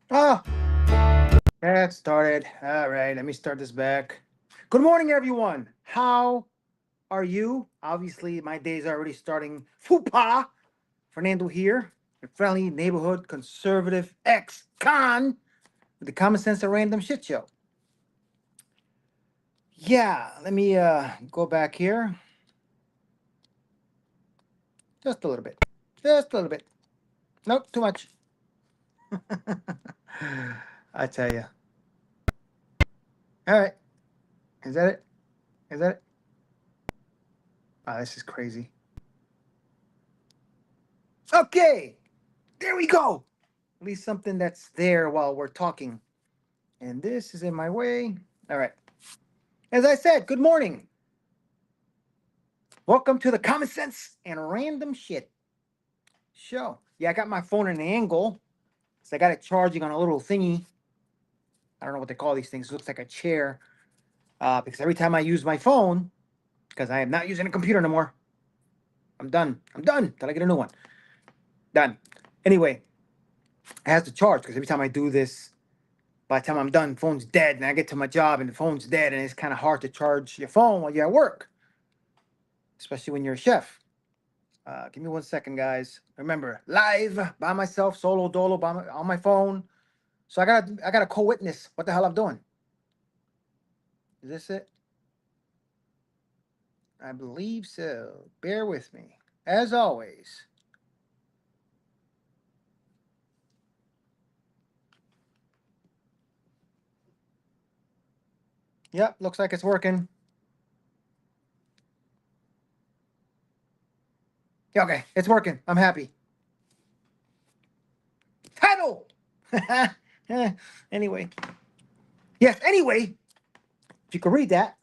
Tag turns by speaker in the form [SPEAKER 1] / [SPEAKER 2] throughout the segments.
[SPEAKER 1] Oh, that started. All right, let me start this back. Good morning, everyone. How are you? Obviously, my day's already starting. Fupa! Fernando here, your friendly neighborhood conservative ex-con with the Common Sense of Random Shit Show. Yeah, let me go back here. Just a little bit. Just a little bit. Nope, too much. I tell you. All right, is that it? Is that it? Wow, this is crazy. Okay, there we go. At least something that's there while we're talking. And this is in my way. All right. As I said, good morning. Welcome to the Common Sense and Random Shit Show. Yeah, I got my phone at an angle. So I got it charging on a little thingy. I don't know what they call these things. It looks like a chair. Because every time I use my phone, because I am not using a computer no more, I'm done. I'm done till I get a new one. Done. Anyway, it has to charge because every time I do this, by the time I'm done, phone's dead, and I get to my job and the phone's dead, and it's kind of hard to charge your phone while you're at work, especially when you're a chef. Give me 1 second, guys. Remember, live by myself, solo dolo, on my phone. So I gotta co-witness what the hell I'm doing. Is this it? I believe so. Bear with me, as always. Yep, looks like it's working. Okay, it's working. I'm happy. Title. Anyway, yes. Anyway, if you could read that,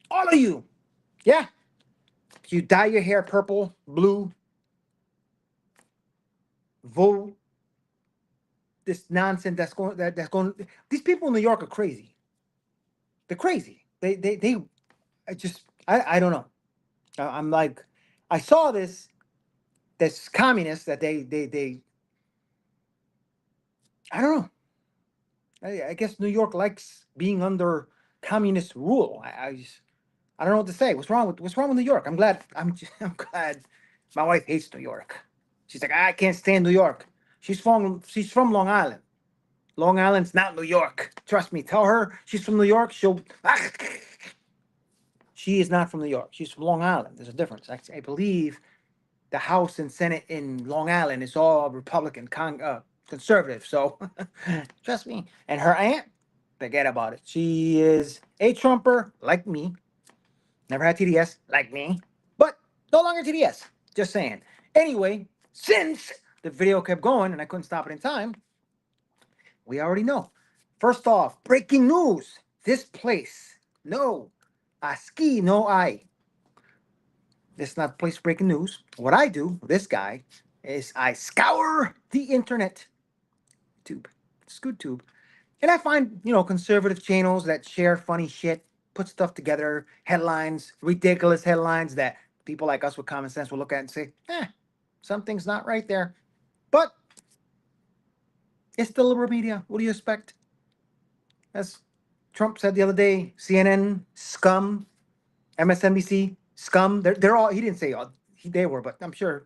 [SPEAKER 1] all of you, yeah. If you dye your hair purple, blue, vote this nonsense that's going. These people in New York are crazy. They're crazy. They. I don't know. I'm like, I saw this communist that they. I don't know. I guess New York likes being under communist rule. I don't know what to say. What's wrong with New York? I'm glad my wife hates New York. She's like, I can't stand New York. She's from Long Island. Long Island's not New York. Trust me. Tell her she's from New York. She is not from New York. She's from Long Island. There's a difference. I believe the House and Senate in Long Island is all Republican, conservative. So trust me. And her aunt, forget about it. She is a Trumper like me. Never had TDS like me, but no longer TDS. Just saying. Anyway, since the video kept going and I couldn't stop it in time, we already know. First off, breaking news. This place, no, ski, no I. This is not place breaking news. What I do, this guy, is I scour the internet, tube, ScootTube, and I find conservative channels that share funny shit, put stuff together, headlines, ridiculous headlines that people like us with common sense will look at and say, something's not right there. But it's the liberal media. What do you expect? As Trump said the other day, CNN scum, MSNBC scum. They're all. He didn't say all. They were, but I'm sure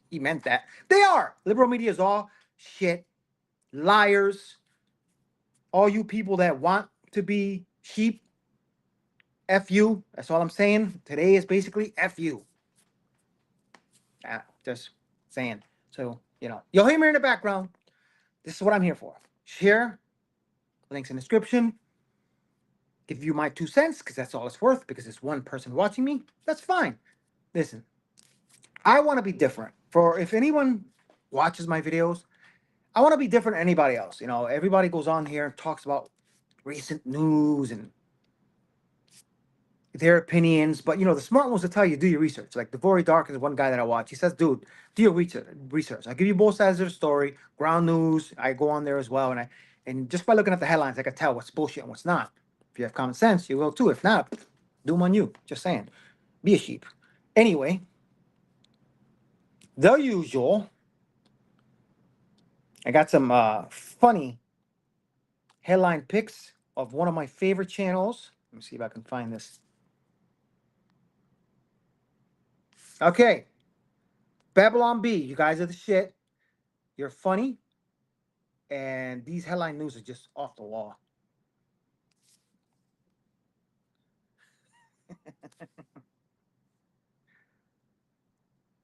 [SPEAKER 1] he meant that. They are. Liberal media is all shit, liars. All you people that want to be sheep, F you. That's all I'm saying. Today is basically F you. Just saying. So, you'll hear me in the background. This is what I'm here for. Share, links in the description. Give you my 2 cents, because that's all it's worth, because it's one person watching me. That's fine. Listen, I want to be different. For if anyone watches my videos, I want to be different than anybody else. Everybody goes on here and talks about recent news and their opinions, but the smart ones will tell you do your research. Like DeVory Darkins is one guy that I watch. He says, "Dude, do your research. I give you both sides of the story. Ground news. I go on there as well, and just by looking at the headlines, I can tell what's bullshit and what's not. If you have common sense, you will too. If not, doom on you. Just saying, be a sheep. Anyway, the usual. I got some funny headline pics of one of my favorite channels. Let me see if I can find this. Okay. Babylon B, you guys are the shit. You're funny. And these headline news are just off the wall.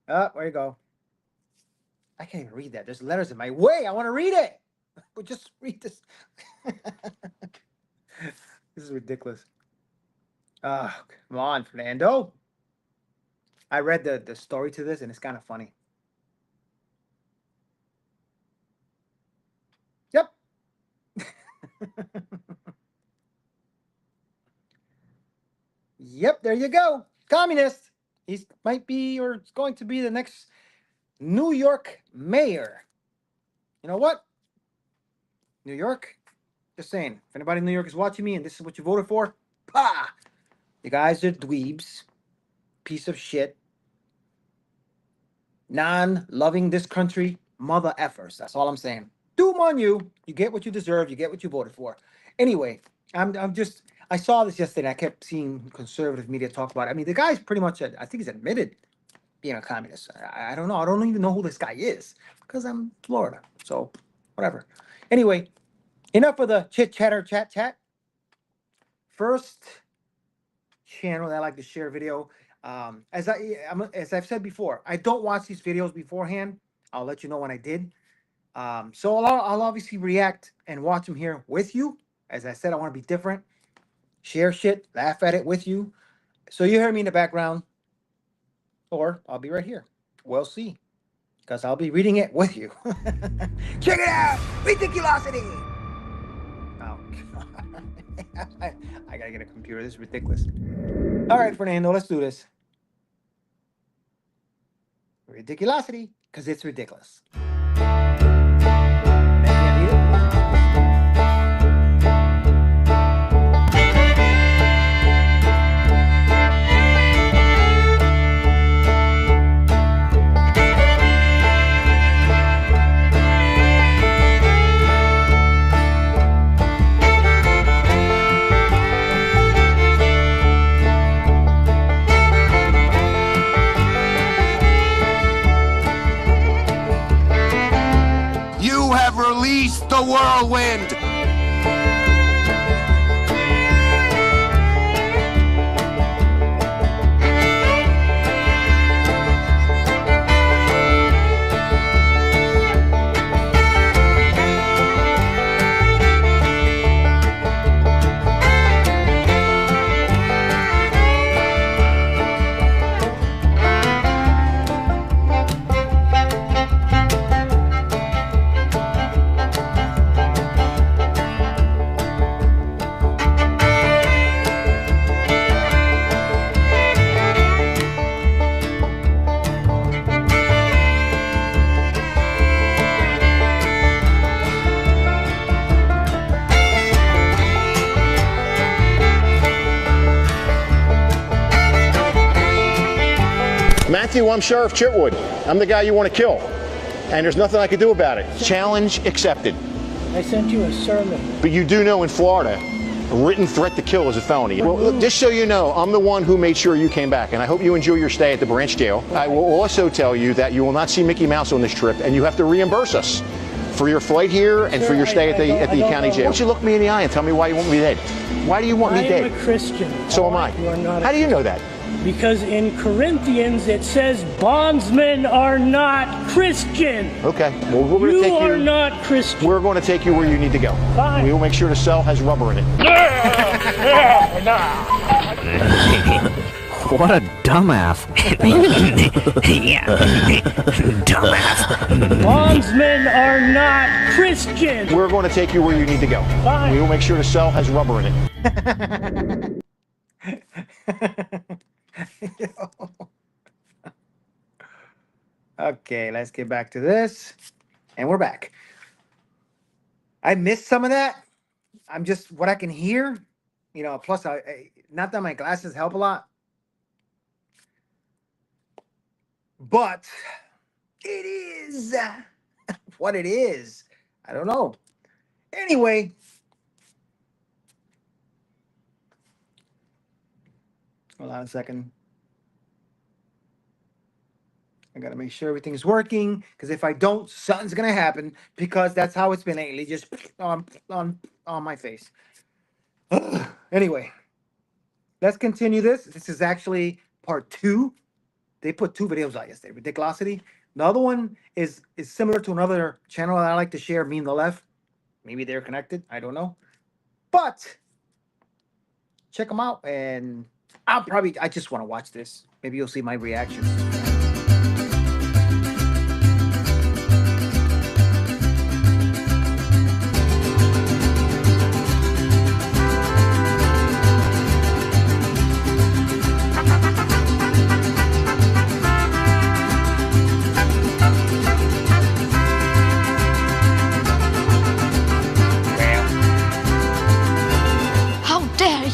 [SPEAKER 1] Where you go? I can't even read that. There's letters in my way. I want to read it. But just read this. This is ridiculous. Come on, Fernando. I read the story to this, and it's kind of funny. Yep. Yep, there you go. Communist. He might be or is going to be the next New York mayor. You know what? New York, just saying. If anybody in New York is watching me and this is what you voted for, pah! You guys are dweebs. Piece of shit. Non-loving this country mother effers. That's all I'm saying. Doom on you. You get what you deserve. You get what you voted for. Anyway, I saw this yesterday. And I kept seeing conservative media talk about it. I mean, the guy's pretty much, I think he's admitted being a communist. I don't know. I don't even know who this guy is because I'm in Florida. So, whatever. Anyway, enough of the chat. First channel that I like to share video. As I've said before, I don't watch these videos beforehand. I'll let you know when I did. So I'll obviously react and watch them here with you. As I said, I want to be different. Share shit, laugh at it with you. So you hear me in the background, or I'll be right here. We'll see, because I'll be reading it with you. Check it out, Ridiculousity. Oh, God. I gotta get a computer. This is ridiculous. All right, Fernando, let's do this. Ridiculosity, because it's ridiculous.
[SPEAKER 2] The whirlwind.
[SPEAKER 3] Matthew, I'm Sheriff Chitwood. I'm the guy you want to kill. And there's nothing I can do about it. Challenge accepted.
[SPEAKER 4] I sent you a sermon.
[SPEAKER 3] But you do know in Florida, a written threat to kill is a felony. Well, look, just so you know, I'm the one who made sure you came back, and I hope you enjoy your stay at the branch jail. I will also tell you that you will not see Mickey Mouse on this trip, and you have to reimburse us for your flight here and for your stay at the county jail. Why don't you look me in the eye and tell me why you want me dead? Why do you want me dead?
[SPEAKER 4] I'm a Christian.
[SPEAKER 3] So am I.
[SPEAKER 4] You are not.
[SPEAKER 3] How do you know that?
[SPEAKER 4] Because in Corinthians it says bondsmen are not Christian.
[SPEAKER 3] Okay. Well, we're going to take you.
[SPEAKER 4] You are not Christian.
[SPEAKER 3] We're going to take you where you need to go.
[SPEAKER 4] Fine.
[SPEAKER 3] We will make sure the cell has rubber in it.
[SPEAKER 5] What a dumbass. Yeah. Dumbass.
[SPEAKER 4] Bondsmen are not Christian.
[SPEAKER 3] We're going to take you where you need to go.
[SPEAKER 4] Fine.
[SPEAKER 3] We will make sure the cell has rubber in it.
[SPEAKER 1] Okay, let's get back to this. And we're back. I missed some of that. I'm just what I can hear. You know, plus not that my glasses help a lot. But it is what it is. I don't know. Anyway, hold on a second. I gotta make sure everything is working, because if I don't, something's gonna happen, because that's how it's been lately, just on my face. Anyway, let's continue this. This is actually part 2. They put 2 videos out yesterday. Ridiculousity. The other one is similar to another channel that I like to share, Me and the Left. Maybe they're connected. I don't know. But check them out, and I just want to watch this. Maybe you'll see my reactions.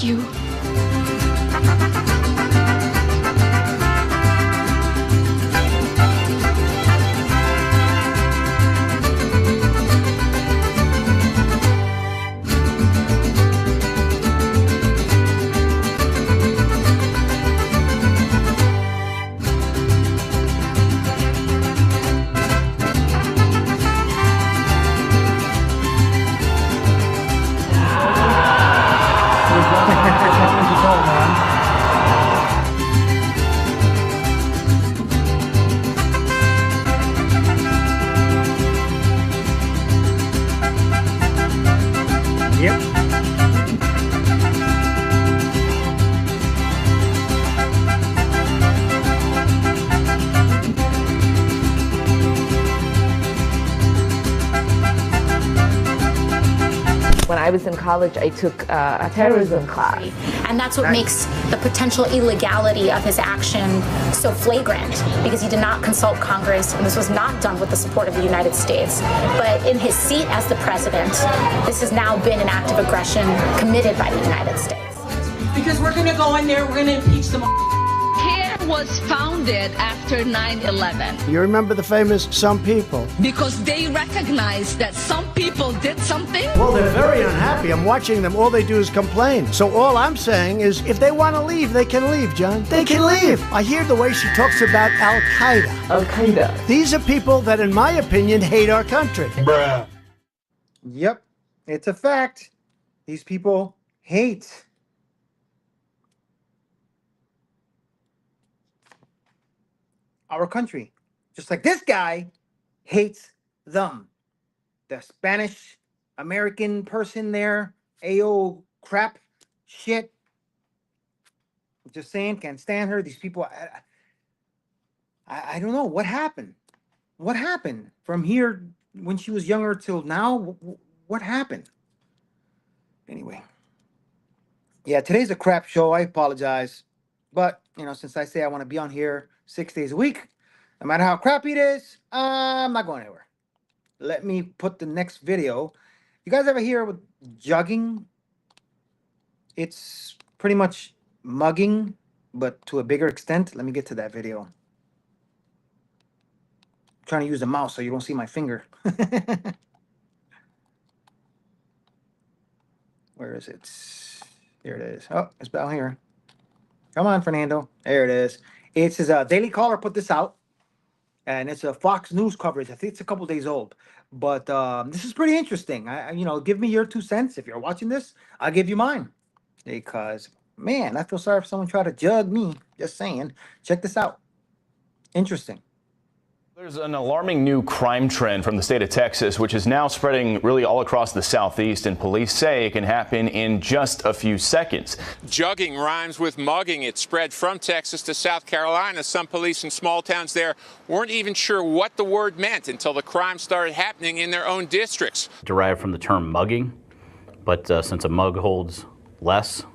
[SPEAKER 6] You.
[SPEAKER 7] When I was in college, I took a terrorism class.
[SPEAKER 8] And that's what makes the potential illegality of his action so flagrant, because he did not consult Congress, and this was not done with the support of the United States. But in his seat as the president, this has now been an act of aggression committed by the United States.
[SPEAKER 9] Because we're going to go in there, we're going to impeach them.
[SPEAKER 10] CARE was founded after 9/11.
[SPEAKER 11] You remember the famous "some people"?
[SPEAKER 10] Because they recognized that some people did something.
[SPEAKER 11] Well, they're very unhappy. I'm watching them. All they do is complain. So all I'm saying is, if they want to leave, they can leave, John. They can leave. I hear the way she talks about Al-Qaeda.
[SPEAKER 7] Al-Qaeda.
[SPEAKER 11] These are people that, in my opinion, hate our country.
[SPEAKER 1] Bruh. Yep, it's a fact. These people hate our country, just like this guy hates them. The Spanish American person there, AO crap shit. Just saying, can't stand her. These people, I don't know what happened. What happened from here when she was younger till now? What happened? Anyway, yeah, today's a crap show. I apologize, but you know, since I say I want to be on here 6 days a week, no matter how crappy it is, I'm not going anywhere. Let me put the next video. You guys ever hear with jugging? It's pretty much mugging, but to a bigger extent. Let me get to that video. I'm trying to use the mouse so you don't see my finger. Where is it? Here it is. Oh, it's down here. Come on, Fernando. There it is. It's his Daily Caller put this out. And it's a Fox News coverage. I think it's a couple days old. But this is pretty interesting. You know, give me your 2 cents. If you're watching this, I'll give you mine. Because, man, I feel sorry if someone tried to jug me. Just saying. Check this out. Interesting.
[SPEAKER 12] There's an alarming new crime trend from the state of Texas, which is now spreading really all across the southeast, and police say it can happen in just a few seconds.
[SPEAKER 2] Jugging rhymes with mugging. It spread from Texas to South Carolina. Some police in small towns there weren't even sure what the word meant until the crime started happening in their own districts.
[SPEAKER 13] Derived from the term mugging, but since a mug holds less,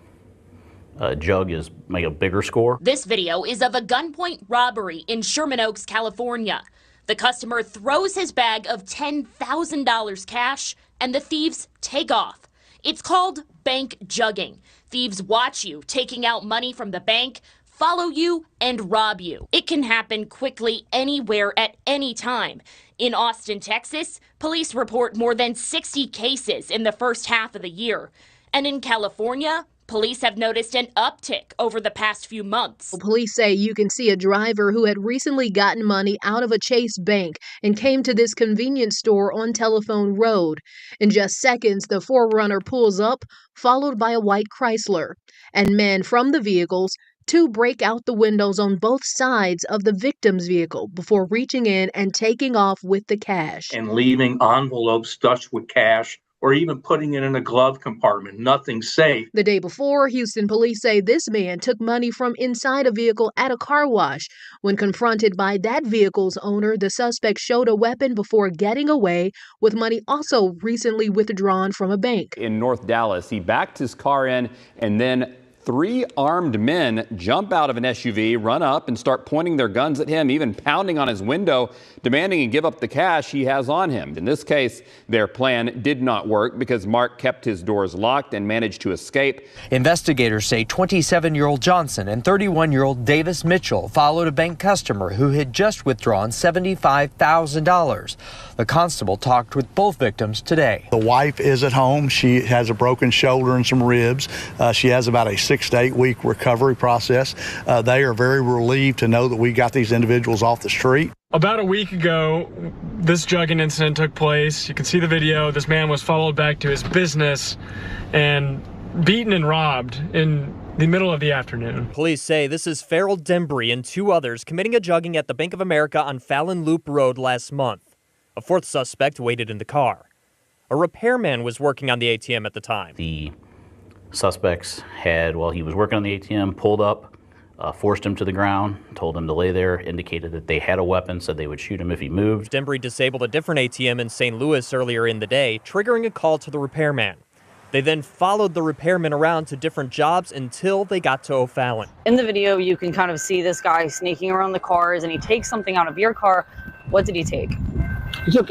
[SPEAKER 13] jug is make a bigger score.
[SPEAKER 14] This video is of a gunpoint robbery in Sherman Oaks, California. The customer throws his bag of $10,000 cash and the thieves take off. It's called bank jugging. Thieves watch you taking out money from the bank, follow you, and rob you. It can happen quickly anywhere at any time. In Austin, Texas, police report more than 60 cases in the first half of the year. And in California, police have noticed an uptick over the past few months.
[SPEAKER 15] Police say you can see a driver who had recently gotten money out of a Chase bank and came to this convenience store on Telephone Road. In just seconds, the 4Runner pulls up, followed by a white Chrysler. And men from the vehicles, two break out the windows on both sides of the victim's vehicle before reaching in and taking off with the cash.
[SPEAKER 16] And leaving envelopes stuffed with cash, or even putting it in a glove compartment. Nothing safe.
[SPEAKER 15] The day before, Houston police say this man took money from inside a vehicle at a car wash. When confronted by that vehicle's owner, the suspect showed a weapon before getting away with money also recently withdrawn from a bank.
[SPEAKER 17] In North Dallas, he backed his car in, and then 3 armed men jump out of an SUV, run up, and start pointing their guns at him, even pounding on his window, demanding he give up the cash he has on him. In this case, their plan did not work because Mark kept his doors locked and managed to escape.
[SPEAKER 18] Investigators say 27-year-old Johnson and 31-year-old Davis Mitchell followed a bank customer who had just withdrawn $75,000. The constable talked with both victims today.
[SPEAKER 19] The wife is at home. She has a broken shoulder and some ribs. She has about a 6 to 8 week recovery process. They are very relieved to know that we got these individuals off the street.
[SPEAKER 20] About a week ago, this jugging incident took place. You can see the video. This man was followed back to his business and beaten and robbed in the middle of the afternoon.
[SPEAKER 21] Police say this is Farrell Dembry and 2 others committing a jugging at the Bank of America on Fallon Loop Road last month. A 4th suspect waited in the car. A repairman was working on the ATM at the time.
[SPEAKER 13] The suspects had, while he was working on the ATM, pulled up, forced him to the ground, told him to lay there, indicated that they had a weapon, said they would shoot him if he moved.
[SPEAKER 21] Dembry disabled a different ATM in St. Louis earlier in the day, triggering a call to the repairman. They then followed the repairman around to different jobs until they got to O'Fallon.
[SPEAKER 22] In the video, you can kind of see this guy sneaking around the cars, and he takes something out of your car. What did he take?
[SPEAKER 23] He took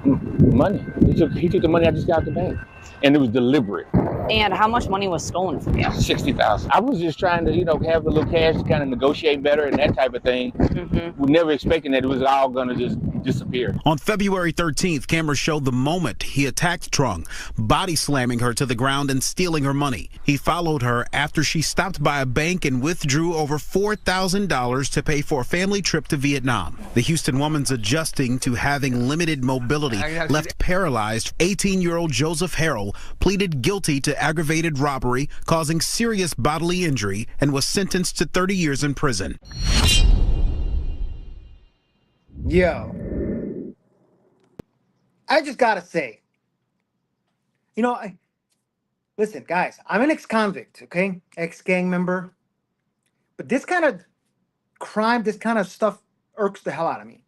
[SPEAKER 23] money. He took the money I just got at the bank, and it was deliberate.
[SPEAKER 22] And how much money was stolen from you?
[SPEAKER 23] $60,000. I was just trying to, have a little cash to kind of negotiate better and that type of thing. We're never expecting that it was all going to just disappear.
[SPEAKER 24] On February 13th, cameras showed the moment he attacked Trung, body slamming her to the ground and stealing her money. He followed her after she stopped by a bank and withdrew over $4,000 to pay for a family trip to Vietnam. The Houston woman's adjusting to having limited mobility, left paralyzed. 18-year-old Joseph Harrell pleaded guilty to aggravated robbery, causing serious bodily injury, and was sentenced to 30 years in prison.
[SPEAKER 1] Yo, I just gotta say, listen, guys, I'm an ex-convict, okay? Ex-gang member. But this kind of crime, this kind of stuff irks the hell out of me.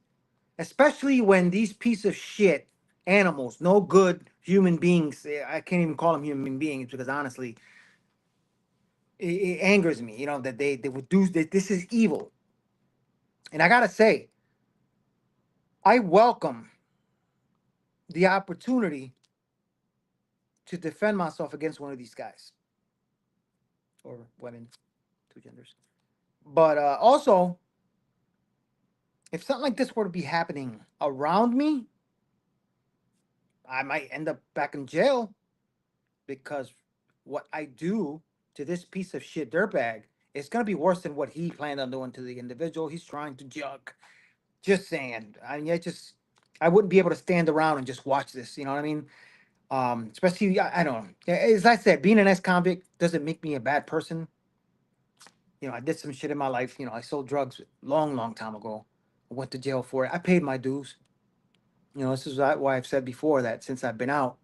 [SPEAKER 1] Especially when these piece of shit animals, no good human beings, I can't even call them human beings because honestly, it angers me, that they would do this. This is evil. And I gotta say, I welcome the opportunity to defend myself against one of these guys. Or women, 2 genders. But also, if something like this were to be happening around me, I might end up back in jail because what I do to this piece of shit dirtbag is going to be worse than what he planned on doing to the individual he's trying to jug. Just saying. I mean, I wouldn't be able to stand around and just watch this. You know what I mean? Especially, I don't know. As I said, being an ex-convict doesn't make me a bad person. I did some shit in my life. I sold drugs long time ago. I went to jail for it. I paid my dues. This is why I've said before that since I've been out,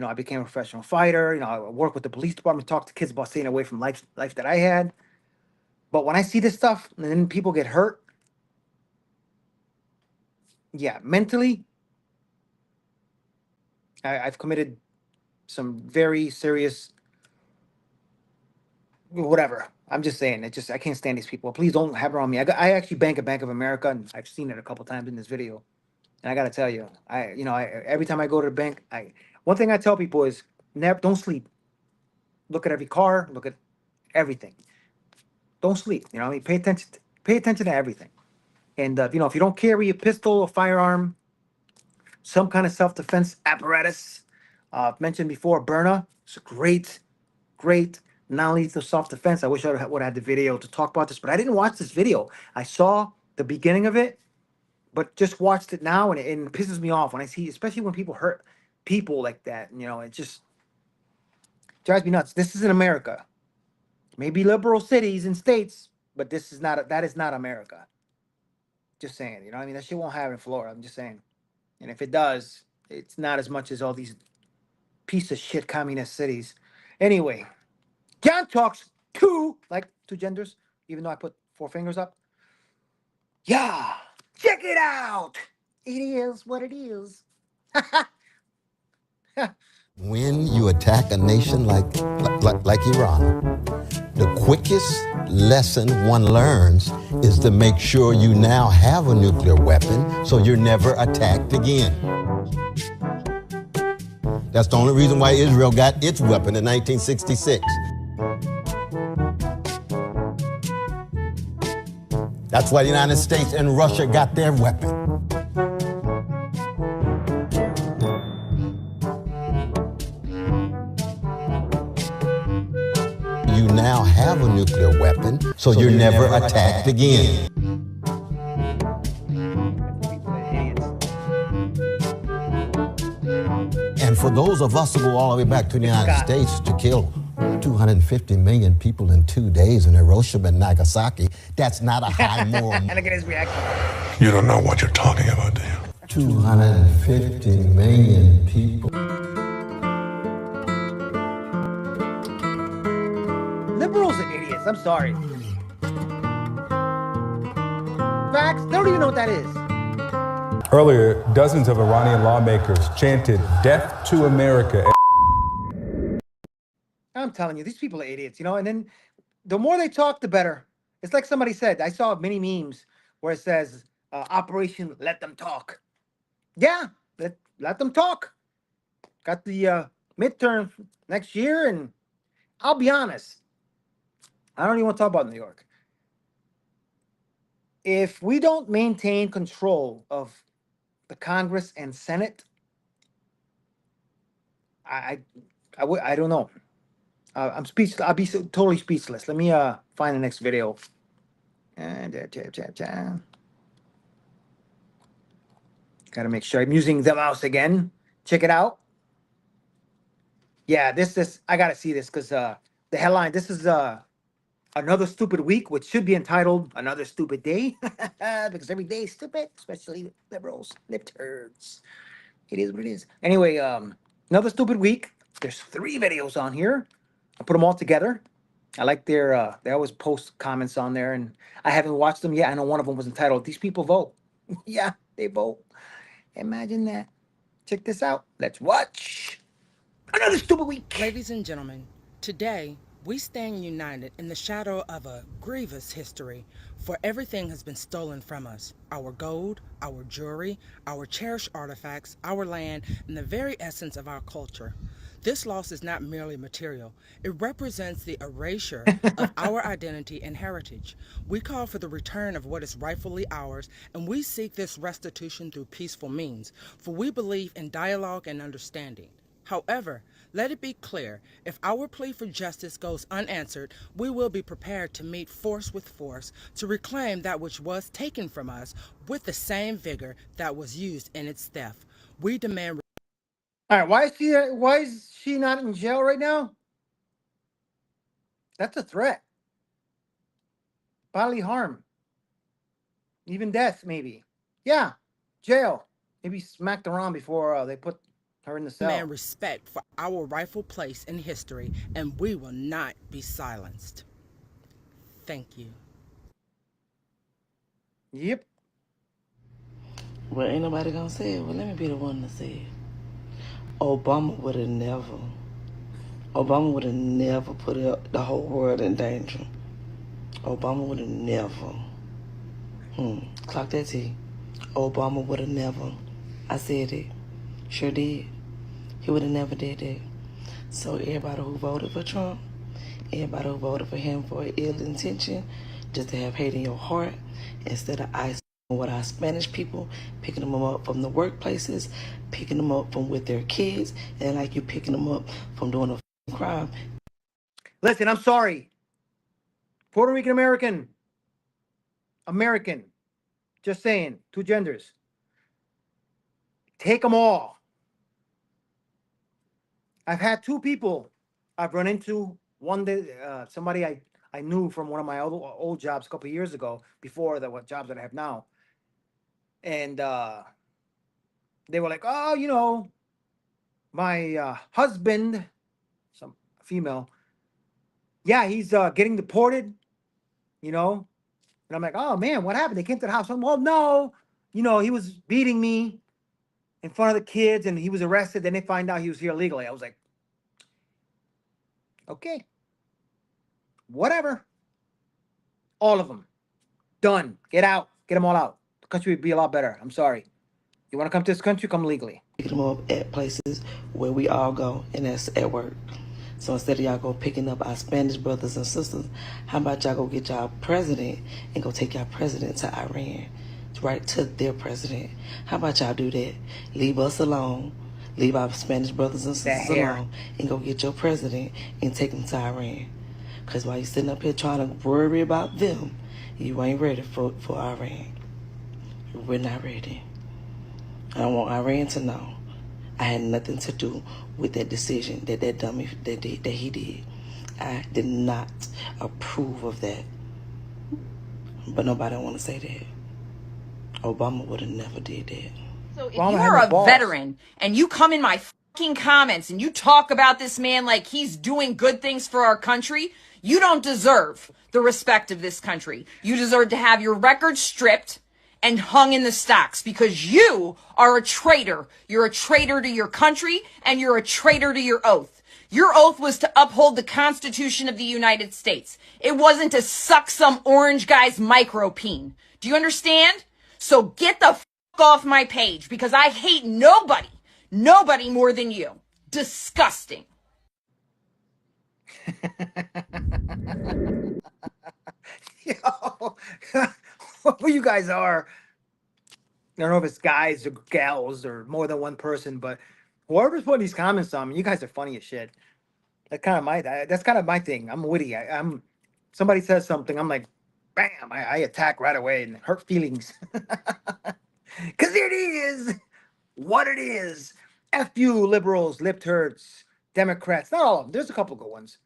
[SPEAKER 1] I became a professional fighter. I work with the police department, talk to kids about staying away from life that I had. But when I see this stuff and then people get hurt, yeah, mentally, I've committed some very serious, whatever. I'm just saying, I can't stand these people. Please don't have it on me. I actually bank at Bank of America, and I've seen it a couple times in this video. And I gotta tell you, every time I go to the bank, one thing I tell people is don't sleep. Look at every car, look at everything. don't sleep. You know, what I mean, pay attention to everything. And you know, if you don't carry a pistol or firearm, some kind of self-defense apparatus, I've mentioned before, Byrna. It's a great non-lethal self-defense. I wish I would have had the video to talk about this, but I didn't watch this video. I saw the beginning of it, but just watched it now, and it pisses me off when I see, especially when people hurt people like that. You know, it just drives me nuts. This is in America. Maybe liberal cities and states, but that is not America. Just saying, you know what I mean? That shit won't happen in Florida. I'm just saying. And if it does, it's not as much as all these piece of shit communist cities. Anyway, John talks two genders, even though I put 4 fingers up. Yeah, check it out. It is what it is.
[SPEAKER 3] When you attack a nation like Iran, the quickest lesson one learns is to make sure you now have a nuclear weapon so you're never attacked again. That's the only reason why Israel got its weapon in 1966. That's why the United States and Russia got their weapon. You now have a nuclear weapon, so you're never attacked again. And for those of us who go all the way back to the United States to kill 250 million people in 2 days in Hiroshima and Nagasaki, that's not a high moral.
[SPEAKER 1] And look at his reaction.
[SPEAKER 4] You don't know what you're talking about, do you?
[SPEAKER 3] 250 million people.
[SPEAKER 1] Liberals are idiots. I'm sorry. Facts. They don't even know what that is.
[SPEAKER 5] Earlier, dozens of Iranian lawmakers chanted "Death to America."
[SPEAKER 1] I'm telling you, these people are idiots, you know, and then the more they talk, the better. It's like somebody said, I saw many memes where it says, Operation Let Them Talk. Yeah, let them talk. Got the midterm next year, and I'll be honest, I don't even want to talk about New York. If we don't maintain control of the Congress and Senate, I don't know. I'm speechless. I'll be totally speechless. Let me find the next video. And gotta make sure I'm using the mouse again. Check it out. Yeah, this I gotta see this because the headline. This is another stupid week, which should be entitled "Another Stupid Day," because every day is stupid, especially liberals, Libturds. It is what it is. Anyway, another stupid week. There's 3 videos on here. I put them all together. I like their, they always post comments on there, and I haven't watched them yet. I know one of them was entitled, "These People Vote." Yeah, they vote. Imagine that. Check this out. Let's watch another stupid week.
[SPEAKER 6] Ladies and gentlemen, today we stand united in the shadow of a grievous history, for everything has been stolen from us. Our gold, our jewelry, our cherished artifacts, our land, and the very essence of our culture. This loss is not merely material. It represents the erasure of our identity and heritage. We call for the return of what is rightfully ours, and we seek this restitution through peaceful means, for we believe in dialogue and understanding. However, let it be clear, if our plea for justice goes unanswered, we will be prepared to meet force with force to reclaim that which was taken from us with the same vigor that was used in its theft. We demand.
[SPEAKER 1] All right, why is she not in jail right now? That's a threat. Bodily harm. Even death, maybe. Yeah, jail. Maybe smacked around before they put her in the cell.
[SPEAKER 6] Demand respect for our rightful place in history, and we will not be silenced. Thank you.
[SPEAKER 1] Yep.
[SPEAKER 25] Well, ain't nobody gonna say it. Well, let me be the one to say it. Obama would have never put the whole world in danger. Obama would have never. Clock that T. Obama would have never. I said it. Sure did. He would have never did that. So everybody who voted for Trump, Anybody who voted for him for ill intention, just to have hate in your heart, instead of isolating with our Spanish people, picking them up from the workplaces, picking them up from with their kids, and like you picking them up from doing a crime.
[SPEAKER 1] Listen, I'm sorry. Puerto Rican American. Just saying, 2 genders. Take them all. I've had 2 people I've run into. One day, somebody I knew from one of my old jobs a couple of years ago, before the jobs that I have now. And they were like, oh, you know, my husband, some female, yeah, he's getting deported, you know. And I'm like, oh, man, what happened? They came to the house. I'm, well, no, you know, he was beating me in front of the kids, and he was arrested. Then they find out he was here illegally. I was like, okay, whatever. All of them. Done. Get out. Get them all out. The country would be a lot better. I'm sorry. You want to come to this country? Come legally.
[SPEAKER 25] Pick them up at places where we all go, and that's at work. So instead of y'all go picking up our Spanish brothers and sisters, how about y'all go get y'all president and go take y'all president to Iran, right to their president? How about y'all do that? Leave us alone, leave our Spanish brothers and sisters alone, and go get your president and take them to Iran. Because while you sitting up here trying to worry about them, you ain't ready for Iran. We're not ready. I don't want Iran to know I had nothing to do with that decision that dummy that he did. I did not approve of that. But nobody want to say that. Obama would have never did that.
[SPEAKER 7] So if you are a veteran and you come in my fucking comments and you talk about this man like he's doing good things for our country, you don't deserve the respect of this country. You deserve to have your record stripped and hung in the stocks, because you are a traitor. You're a traitor to your country, and you're a traitor to your oath. Your oath was to uphold the Constitution of the United States. It wasn't to suck some orange guy's micropeen. Do you understand? So get the fuck off my page, because I hate nobody more than you. Disgusting.
[SPEAKER 1] Yo, who you guys are. I don't know if it's guys or gals or more than one person, but whoever's putting these comments on me, you guys are funny as shit. That's kind of my thing. I'm witty. I'm somebody says something, I'm like, bam, I attack right away and hurt feelings. Because it is what it is. F you, liberals, Libturds, Democrats. Not all of them. There's a couple good ones.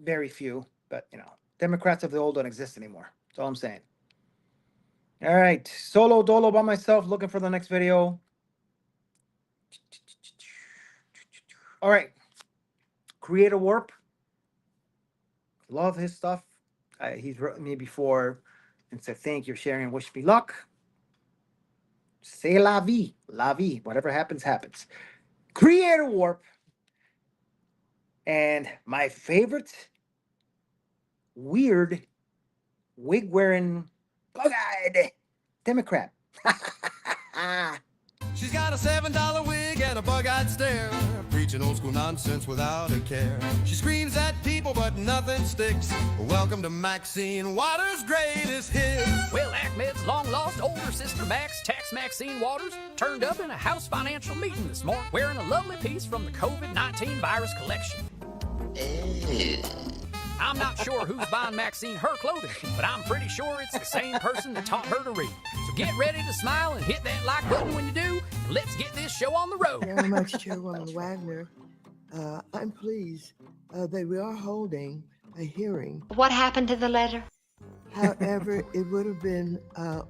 [SPEAKER 1] Very few, but you know, Democrats of the old don't exist anymore. That's all I'm saying. All right, solo dolo by myself, looking for the next video. All right, Creator Warp. Love his stuff. He's written me before and said, thank you for sharing, wish me luck. C'est la vie, whatever happens, happens. Creator Warp. And my favorite weird wig-wearing bug-eyed Democrat.
[SPEAKER 8] She's got a $7 wig and a bug-eyed stare, preaching old school nonsense without a care. She screams at people, but nothing sticks. Welcome to Maxine Waters' greatest hit.
[SPEAKER 9] Well, Ahmed's long-lost older sister Max, Tax Maxine Waters, turned up in a House financial meeting this morning wearing a lovely piece from the COVID-19 virus collection. I'm not sure who's buying Maxine her clothing, but I'm pretty sure it's the same person that taught her to read. So get ready to smile and hit that like button when you do, and let's get this show on the road.
[SPEAKER 10] Very much, Chairwoman Wagner. I'm pleased that we are holding a hearing.
[SPEAKER 11] What happened to the letter?
[SPEAKER 10] However, it would have been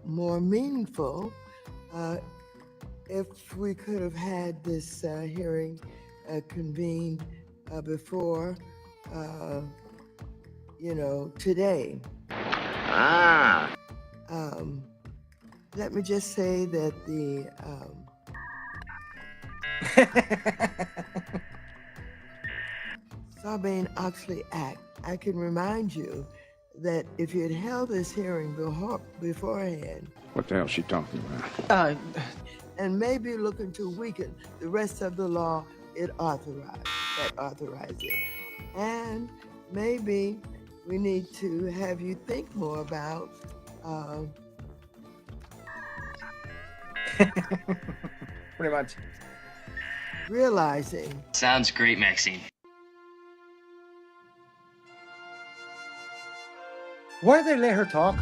[SPEAKER 10] more meaningful if we could have had this hearing convened before, today. Let me just say that the Sarbanes-Oxley Act, I can remind you that if you had held this hearing beforehand.
[SPEAKER 26] What the hell is she talking about?
[SPEAKER 10] And maybe looking to weaken the rest of the law it authorized. that authorize it. And maybe we need to have you think more about
[SPEAKER 1] Pretty much.
[SPEAKER 10] realizing.
[SPEAKER 2] Sounds great, Maxine.
[SPEAKER 1] Why do they let her talk?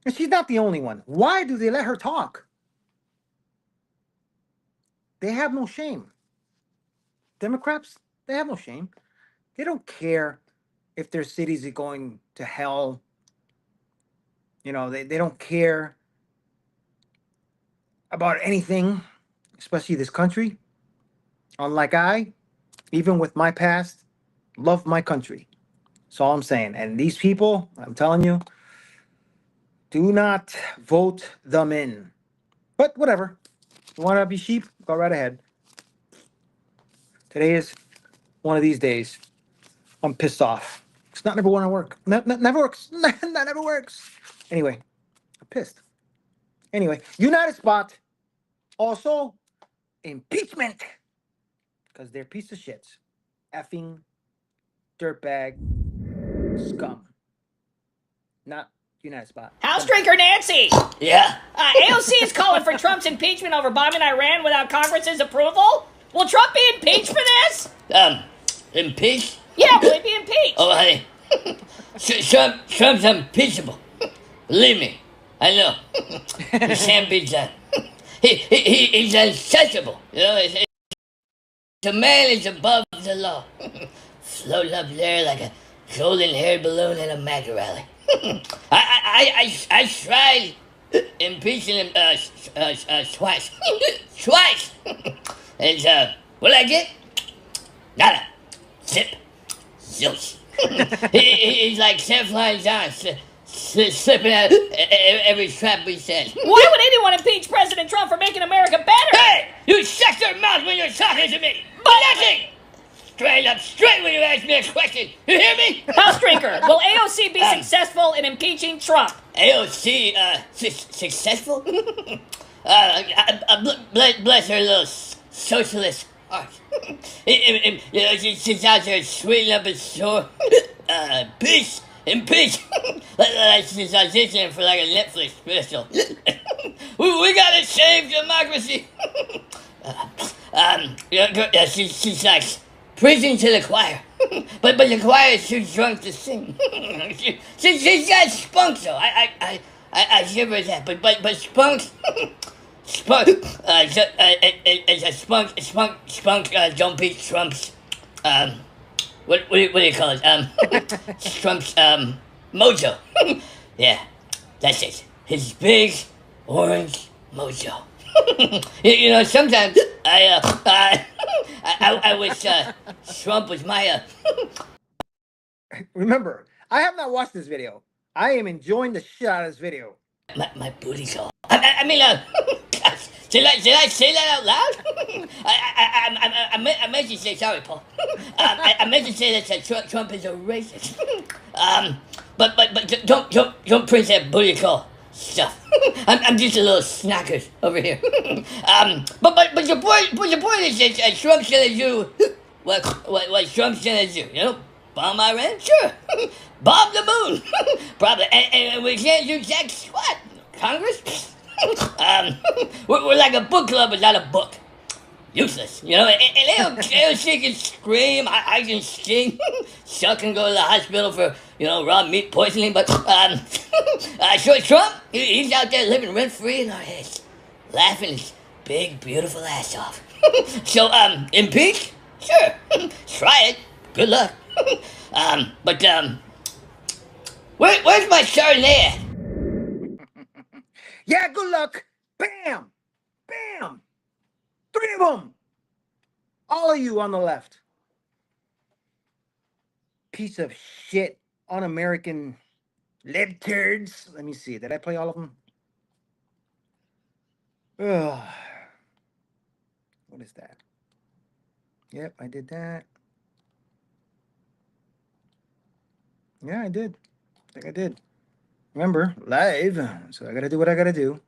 [SPEAKER 1] And she's not the only one. Why do they let her talk? They have no shame. Democrats, they have no shame. They don't care if their cities are going to hell. You know, they don't care about anything, especially this country. Unlike I, even with my past, love my country. That's all I'm saying. And these people, I'm telling you, do not vote them in. But whatever. You want to be sheep? Go right ahead. Today is one of these days. I'm pissed off. It's not never want to work. Never works. That never works. Anyway, I'm pissed. Anyway, United Spot. Also, impeachment. Because they're piece of shits. Effing dirtbag scum. Not United Spot.
[SPEAKER 11] House Drinker Nancy!
[SPEAKER 2] Yeah?
[SPEAKER 11] AOC is calling for Trump's impeachment over bombing Iran without Congress's approval. Will Trump be impeached for this?
[SPEAKER 2] Impeached?
[SPEAKER 11] Yeah, will he be impeached?
[SPEAKER 2] Oh, honey. Trump's unimpeachable. Believe me, I know. He can't be done. He's untouchable. You know, the man is above the law. Float up there like a golden-haired balloon at a MAGA rally. I tried impeaching him twice. Twice! And what did I get? Nada. Zip. Zilch. He's like Teflon John, slipping out every trap we set.
[SPEAKER 11] Why would anyone impeach President Trump for making America better?
[SPEAKER 2] Hey! You shut your mouth when you're talking to me! But nothing! Straight up straight when you ask me a question. You hear me?
[SPEAKER 11] House Drinker, will AOC be successful in impeaching Trump?
[SPEAKER 2] AOC, successful? Bless her little socialist heart. You know, she's out there sweetening up his sore. Peace. Impeach. Like she's auditioning for like a Netflix special. we gotta save democracy. She's like preaching to the choir, but the choir is too drunk to sing. She's got spunk though. I give her that. But spunk. Spunk. Spunk. Don't beat Trump's. What do you call it? Trump's mojo. Yeah, that's it. His big orange mojo. You know, sometimes I wish Trump was my.
[SPEAKER 1] Remember, I have not watched this video. I am enjoying the shit out of this video.
[SPEAKER 2] My booty call. I mean, did I say that out loud? I meant to say sorry, Paul. I meant to say that Trump is a racist. But don't print that booty call stuff. I'm just a little snacker over here. But your point is that Trump's gonna do what Trump's gonna do. You know, bomb Iran, sure. Bomb the moon, probably. And we can't do jack squat. Congress. We're like a book club without a book. Useless, you know. And AOC can scream, I can sting. Chuck can go to the hospital for, you know, raw meat poisoning. But so Trump, he's out there living rent free in our heads, laughing his big beautiful ass off. So impeach, sure, try it. Good luck. But where's my Chardonnay at?
[SPEAKER 1] Yeah, good luck. Bam! Bam! 3 of them. All of you on the left. Piece of shit, un-American libturds. Let me see. Did I play all of them? Ugh. What is that? Yep, I did that. Yeah, I did. I think I did. Remember, live. So I gotta do what I gotta do.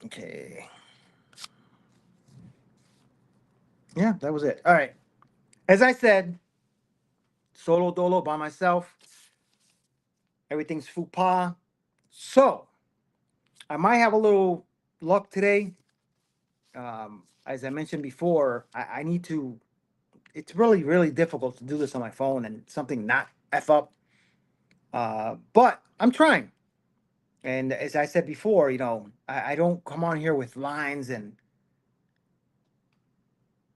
[SPEAKER 1] Okay. Yeah, that was it. All right. As I said, solo dolo by myself. Everything's faux pas. So I might have a little luck today. As I mentioned before, I need to. It's really, really difficult to do this on my phone and something not F up. But I'm trying. And as I said before, you know, I don't come on here with lines and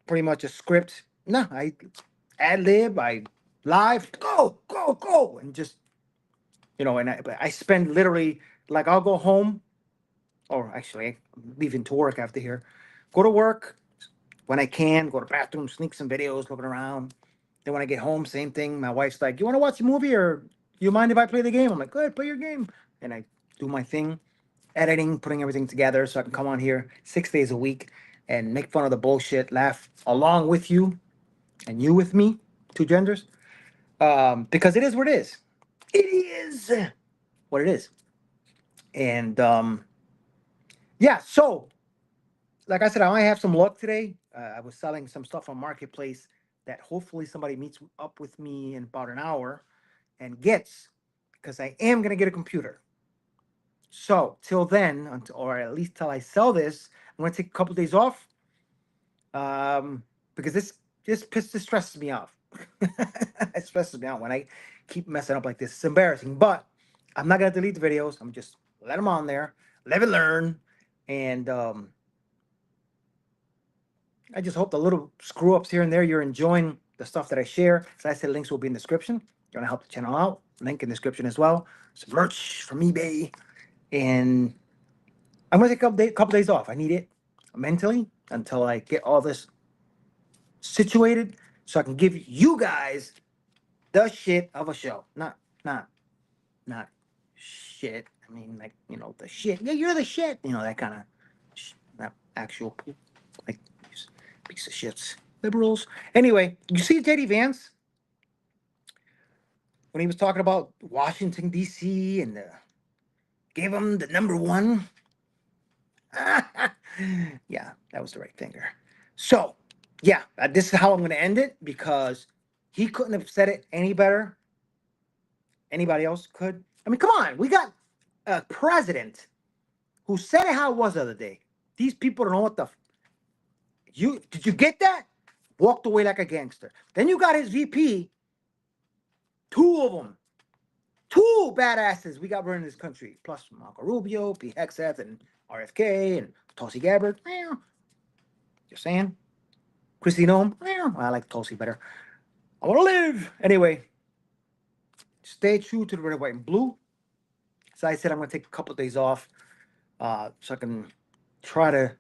[SPEAKER 1] pretty much a script. No, I ad lib, I live, go, go, go, and just, you know, and I spend literally, like, I'll go home, or actually, I'm leaving to work after here, go to work when I can, go to the bathroom, sneak some videos, looking around. Then when I get home, same thing. My wife's like, you want to watch a movie or you mind if I play the game? I'm like, go ahead, play your game. And I do my thing, editing, putting everything together so I can come on here 6 days a week and make fun of the bullshit, laugh along with you and you with me, two genders, because it is what it is. It is what it is. And yeah, so like I said, I might have some luck today. I was selling some stuff on Marketplace that hopefully somebody meets up with me in about an hour and gets, because I am going to get a computer. So till then, or at least till I sell this, I'm going to take a couple of days off because this stresses me out. It stresses me out when I keep messing up like this. It's embarrassing, but I'm not going to delete the videos. I'm just let them on there, live and learn. And I just hope the little screw ups here and there, you're enjoying the stuff that I share. As I said, links will be in the description. You want to help the channel out, link in the description as well. Some merch from eBay. And I'm going to take a couple days off. I need it mentally until I get all this situated so I can give you guys the shit of a show. Not shit. I mean, like, you know, the shit. Yeah, you're the shit. You know, that kind of not actual, like, piece of shits. Liberals. Anyway, you see JD Vance? When he was talking about Washington, D.C. and gave him the #1. Yeah, that was the right finger. So, yeah, this is how I'm going to end it because he couldn't have said it any better. Anybody else could. I mean, come on. We got a president who said it how it was the other day. These people don't know what the... Did you get that? Walked away like a gangster. Then you got his VP. 2 of them. 2 badasses we got running this country. Plus Marco Rubio, Pete Hegseth, and RFK, and Tulsi Gabbard. Just saying. Christy Nome. I like Tulsi better. I want to live. Anyway, stay true to the red, white, and blue. So I said I'm going to take a couple of days off so I can try to...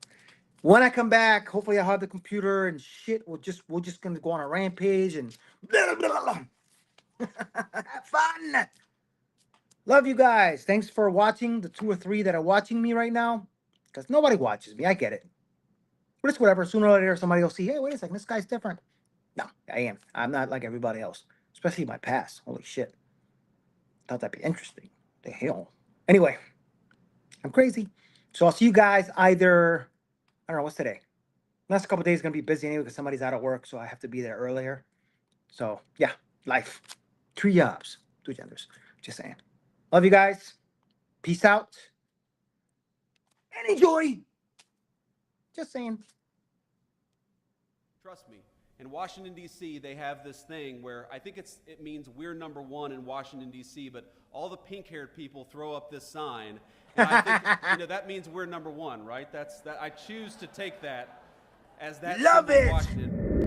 [SPEAKER 1] When I come back, hopefully I'll have the computer and shit. We're just going to go on a rampage and... Blah, blah, blah. Have fun. Love you guys. Thanks for watching, the 2 or 3 that are watching me right now. Because nobody watches me. I get it. But it's whatever. Sooner or later, somebody will see, hey, wait a second, this guy's different. No, I am. I'm not like everybody else. Especially my past. Holy shit. Thought that'd be interesting. The hell. Anyway, I'm crazy. So I'll see you guys either... I don't know, what's today? Last couple of days going to be busy anyway because somebody's out of work, so I have to be there earlier. So, yeah, life. 3 jobs. 2 genders. Just saying. Love you guys. Peace out. And enjoy. Just saying.
[SPEAKER 12] Trust me. In Washington, D.C., they have this thing where I think it means we're #1 in Washington, D.C., but all the pink-haired people throw up this sign. And I think, that means we're #1, right? I choose to take that as that.
[SPEAKER 1] Love it.
[SPEAKER 12] Washington.